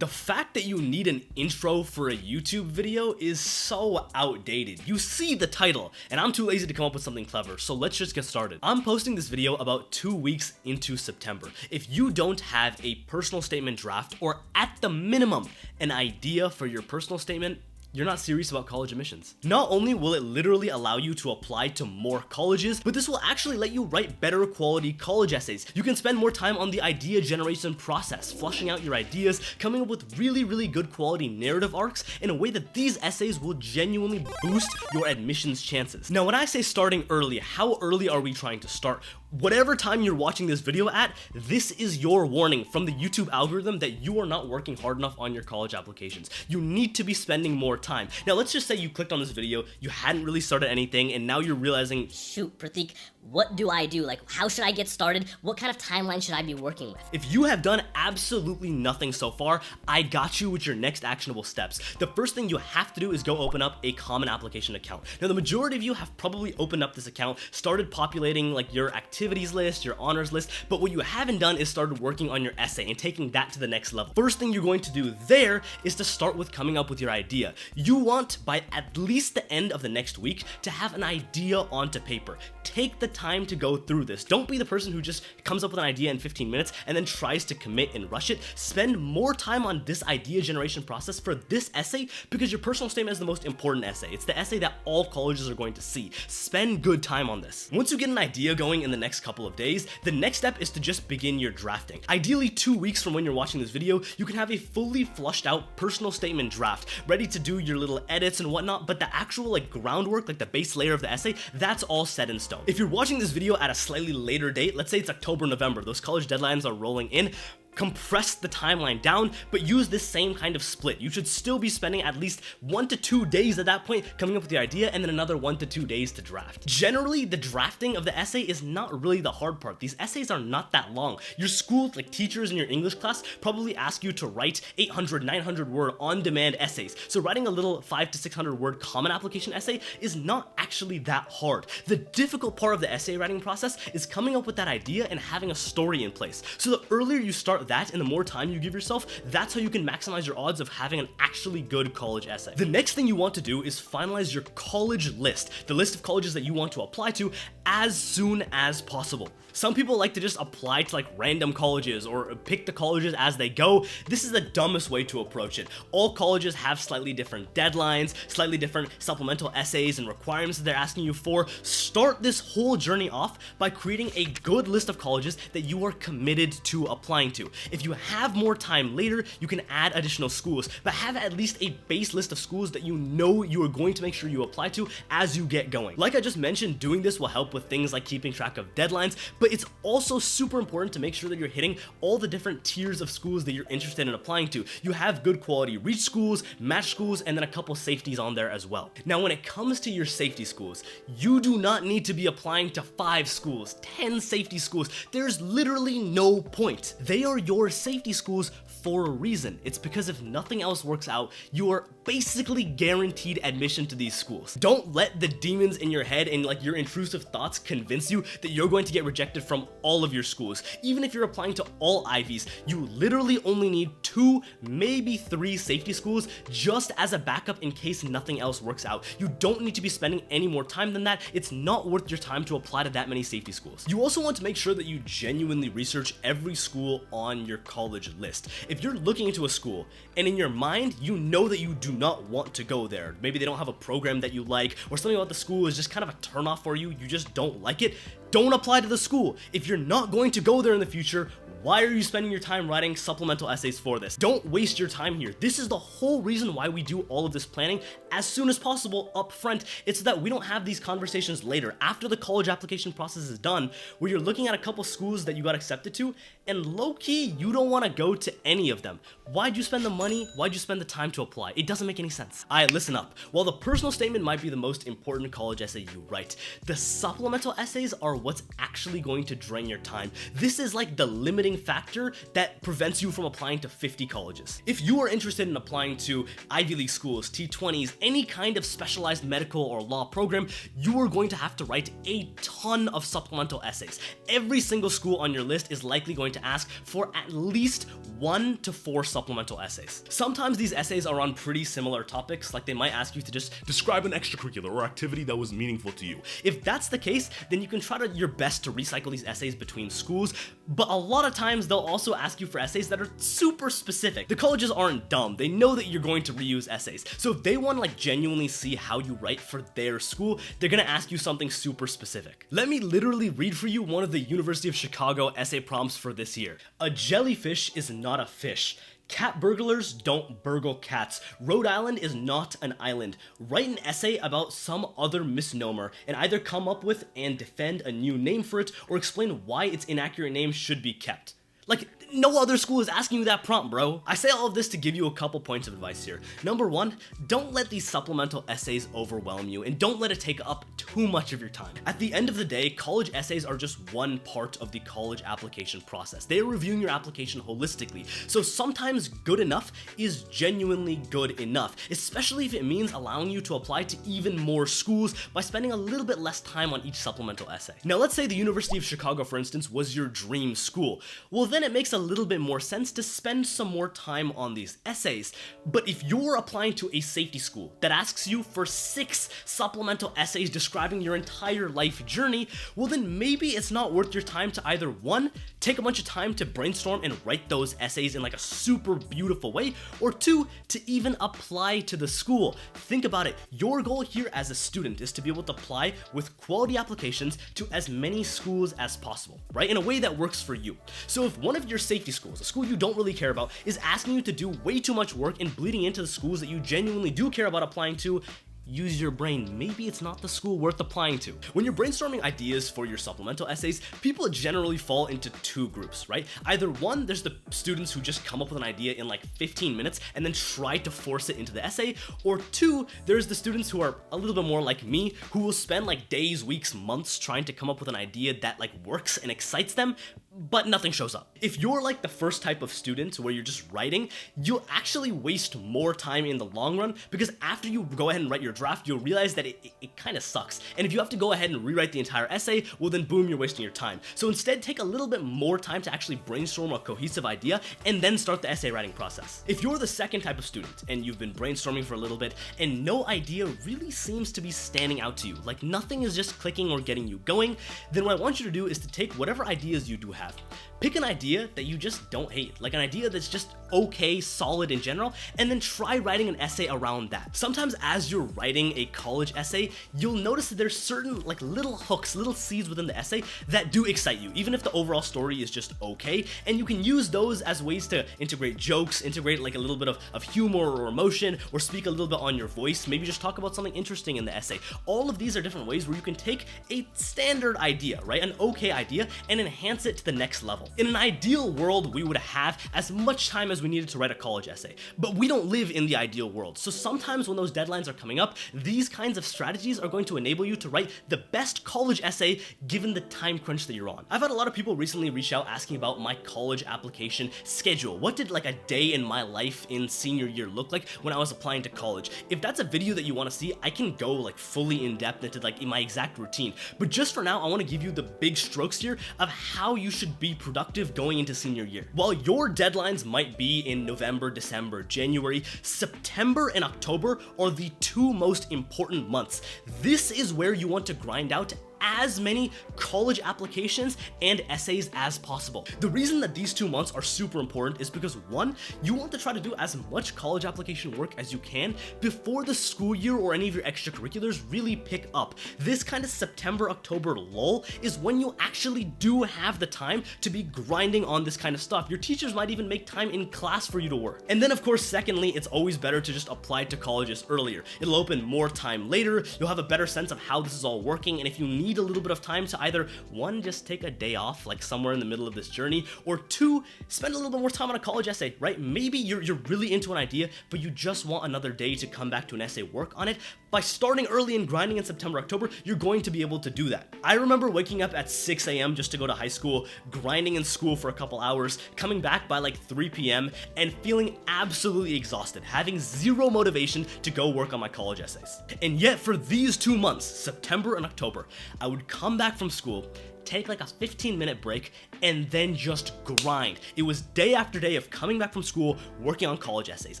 The fact that you need an intro for a YouTube video is so outdated. You see the title, and I'm too lazy to come up with something clever, so let's just get started. I'm posting this video about 2 weeks into September. If you don't have a personal statement draft, or at the minimum, an idea for your personal statement, you're not serious about college admissions. Not only will it literally allow you to apply to more colleges, but this will actually let you write better quality college essays. You can spend more time on the idea generation process, flushing out your ideas, coming up with really good quality narrative arcs in a way that these essays will genuinely boost your admissions chances. Now, when I say starting early, how early are we trying to start? Whatever time you're watching this video at, this is your warning from the YouTube algorithm that you are not working hard enough on your college applications. You need to be spending more time. Now, let's just say you clicked on this video, you hadn't really started anything, and now you're realizing, shoot, Pratik, what do I do? Like, how should I get started? What kind of timeline should I be working with? If you have done absolutely nothing so far, I got you with your next actionable steps. The first thing you have to do is go open up a common application account. Now, the majority of you have probably opened up this account, started populating like your activities list, your honors list, but what you haven't done is started working on your essay and taking that to the next level. First thing you're going to do there is to start with coming up with your idea. You want, by at least the end of the next week, to have an idea onto paper. Take the time to go through this. Don't be the person who just comes up with an idea in 15 minutes and then tries to commit and rush it. Spend more time on this idea generation process for this essay because your personal statement is the most important essay. It's the essay that all colleges are going to see. Spend good time on this. Once you get an idea going in the next couple of days, the next step is to just begin your drafting. Ideally, 2 weeks from when you're watching this video, you can have a fully flushed out personal statement draft, ready to do your little edits and whatnot, but the actual groundwork, the base layer of the essay, that's all set in stone. If you're watching this video at a slightly later date, let's say it's October, November, those college deadlines are rolling in, compress the timeline down, but use this same kind of split. You should still be spending at least 1 to 2 days at that point coming up with the idea and then another 1 to 2 days to draft. Generally, the drafting of the essay is not really the hard part. These essays are not that long. Your school, teachers in your English class, probably ask you to write 800, 900 word on-demand essays. So writing a little 500 to 600 word common application essay is not actually that hard. The difficult part of the essay writing process is coming up with that idea and having a story in place. So the earlier you start that and the more time you give yourself, that's how you can maximize your odds of having an actually good college essay. The next thing you want to do is finalize your college list, the list of colleges that you want to apply to as soon as possible. Some people like to just apply to random colleges or pick the colleges as they go. This is the dumbest way to approach it. All colleges have slightly different deadlines, slightly different supplemental essays and requirements that they're asking you for. Start this whole journey off by creating a good list of colleges that you are committed to applying to. If you have more time later, you can add additional schools, but have at least a base list of schools that you know you are going to make sure you apply to as you get going. Like I just mentioned, doing this will help with things like keeping track of deadlines, but it's also super important to make sure that you're hitting all the different tiers of schools that you're interested in applying to. You have good quality reach schools, match schools, and then a couple safeties on there as well. Now, when it comes to your safety schools, you do not need to be applying to 5 schools, 10 safety schools. There's literally no point. They are your safety schools for a reason. It's because if nothing else works out, you are basically guaranteed admission to these schools. Don't let the demons in your head and your intrusive thoughts convince you that you're going to get rejected from all of your schools. Even if you're applying to all Ivies, you literally only need 2, maybe 3 safety schools just as a backup in case nothing else works out. You don't need to be spending any more time than that. It's not worth your time to apply to that many safety schools. You also want to make sure that you genuinely research every school on your college list. If you're looking into a school and in your mind you know that you do not want to go there, maybe they don't have a program that you like, or something about the school is just kind of a turnoff for you, you just don't like it, don't apply to the school. If you're not going to go there in the future, why are you spending your time writing supplemental essays for this? Don't waste your time here. This is the whole reason why we do all of this planning as soon as possible up front. It's so that we don't have these conversations later after the college application process is done, where you're looking at a couple schools that you got accepted to and low-key you don't want to go to any of them. Why'd you spend the money? Why'd you spend the time to apply? It doesn't make any sense. Alright, listen up. While the personal statement might be the most important college essay you write, the supplemental essays are what's actually going to drain your time. This is the limiting factor that prevents you from applying to 50 colleges. If you are interested in applying to Ivy League schools, T20s, any kind of specialized medical or law program, you are going to have to write a ton of supplemental essays. Every single school on your list is likely going to ask for at least 1 to 4 supplemental essays. Sometimes these essays are on pretty similar topics, like they might ask you to just describe an extracurricular or activity that was meaningful to you. If that's the case, then you can try your best to recycle these essays between schools, but a lot of times they'll also ask you for essays that are super specific. The colleges aren't dumb. They know that you're going to reuse essays. So if they want to genuinely see how you write for their school, they're going to ask you something super specific. Let me literally read for you one of the University of Chicago essay prompts for this year. A jellyfish is not a fish. Cat burglars don't burgle cats. Rhode Island is not an island. Write an essay about some other misnomer and either come up with and defend a new name for it or explain why its inaccurate name should be kept. Like, no other school is asking you that prompt, bro. I say all of this to give you a couple points of advice here. Number 1, don't let these supplemental essays overwhelm you, and don't let it take up too much of your time. At the end of the day, college essays are just one part of the college application process. They are reviewing your application holistically, so sometimes good enough is genuinely good enough, especially if it means allowing you to apply to even more schools by spending a little bit less time on each supplemental essay. Now, let's say the University of Chicago, for instance, was your dream school. Well, then it makes a little bit more sense to spend some more time on these essays. But if you're applying to a safety school that asks you for 6 supplemental essays describing your entire life journey, well then maybe it's not worth your time to either 1, take a bunch of time to brainstorm and write those essays in a super beautiful way, or 2, to even apply to the school. Think about it. Your goal here as a student is to be able to apply with quality applications to as many schools as possible, right? In a way that works for you. So if one of your safety schools, a school you don't really care about, is asking you to do way too much work and bleeding into the schools that you genuinely do care about applying to, use your brain. Maybe it's not the school worth applying to. When you're brainstorming ideas for your supplemental essays, people generally fall into 2 groups, right? Either 1, there's the students who just come up with an idea in 15 minutes and then try to force it into the essay, or 2, there's the students who are a little bit more like me, who will spend days, weeks, months trying to come up with an idea that works and excites them, but nothing shows up. If you're the first type of student where you're just writing, you'll actually waste more time in the long run, because after you go ahead and write your draft, you'll realize that it kind of sucks. And if you have to go ahead and rewrite the entire essay, well then boom, you're wasting your time. So instead, take a little bit more time to actually brainstorm a cohesive idea and then start the essay writing process. If you're the second type of student and you've been brainstorming for a little bit and no idea really seems to be standing out to you, nothing is just clicking or getting you going, then what I want you to do is to take whatever ideas you do have. Pick an idea that you just don't hate, an idea that's just okay, solid in general, and then try writing an essay around that. Sometimes as you're writing a college essay, you'll notice that there's certain little hooks, little seeds within the essay that do excite you, even if the overall story is just okay, and you can use those as ways to integrate jokes, integrate a little bit of humor or emotion, or speak a little bit on your voice, maybe just talk about something interesting in the essay. All of these are different ways where you can take a standard idea, right, an okay idea, and enhance it to the next level. In an ideal world, we would have as much time as we needed to write a college essay, but we don't live in the ideal world. So sometimes when those deadlines are coming up, these kinds of strategies are going to enable you to write the best college essay given the time crunch that you're on. I've had a lot of people recently reach out asking about my college application schedule. What did a day in my life in senior year look like when I was applying to college? If that's a video that you want to see, I can go fully in depth into in my exact routine. But just for now, I want to give you the big strokes here of how you should be productive going into senior year. While your deadlines might be in November, December, January, September and October are the 2 most important months. This is where you want to grind out as many college applications and essays as possible. The reason that these 2 months are super important is because 1, you want to try to do as much college application work as you can before the school year or any of your extracurriculars really pick up. This kind of September, October lull is when you actually do have the time to be grinding on this kind of stuff. Your teachers might even make time in class for you to work. And then of course, secondly, it's always better to just apply to colleges earlier. It'll open more time later, you'll have a better sense of how this is all working, and if you need a little bit of time to either 1, just take a day off somewhere in the middle of this journey, or 2, spend a little bit more time on a college essay, right? Maybe you're really into an idea, but you just want another day to come back to an essay, work on it. By starting early and grinding in September, October, you're going to be able to do that. I remember waking up at 6 a.m. just to go to high school, grinding in school for a couple hours, coming back by like 3 p.m. and feeling absolutely exhausted, having zero motivation to go work on my college essays. And yet for these 2 months, September and October, I would come back from school, take like a 15-minute break, and then just grind. It was day after day of coming back from school, working on college essays.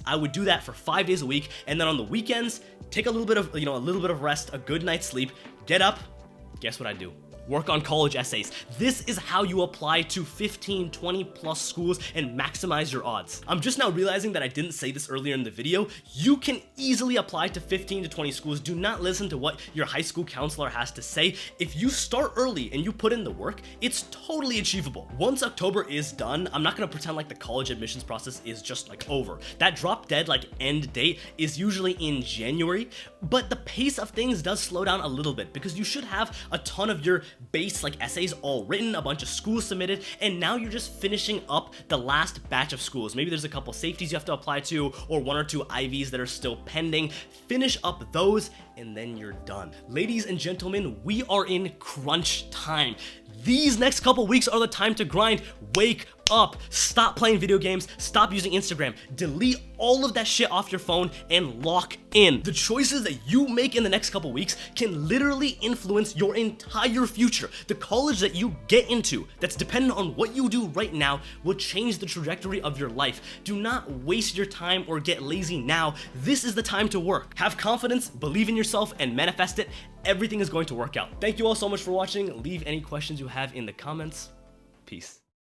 I would do that for 5 days a week, and then on the weekends, take a little bit of rest, a good night's sleep, get up, guess what I do? Work on college essays. This is how you apply to 15, 20 plus schools and maximize your odds. I'm just now realizing that I didn't say this earlier in the video. You can easily apply to 15 to 20 schools. Do not listen to what your high school counselor has to say. If you start early and you put in the work, it's totally achievable. Once October is done, I'm not gonna pretend like the college admissions process is just like over. That drop dead like end date is usually in January, but the pace of things does slow down a little bit because you should have a ton of your base like essays all written, a bunch of schools submitted, and now you're just finishing up the last batch of schools. Maybe there's a couple safeties you have to apply to, or 1 or 2 IVs that are still pending. Finish up those, and then you're done. Ladies and gentlemen, we are in crunch time. These next couple weeks are the time to grind. Wake up. Stop playing video games. Stop using Instagram. Delete all of that shit off your phone and lock in. The choices that you make in the next couple weeks can literally influence your entire future. The college that you get into that's dependent on what you do right now will change the trajectory of your life. Do not waste your time or get lazy now. This is the time to work. Have confidence, believe in yourself, and manifest it. Everything is going to work out. Thank you all so much for watching. Leave any questions you have in the comments. Peace.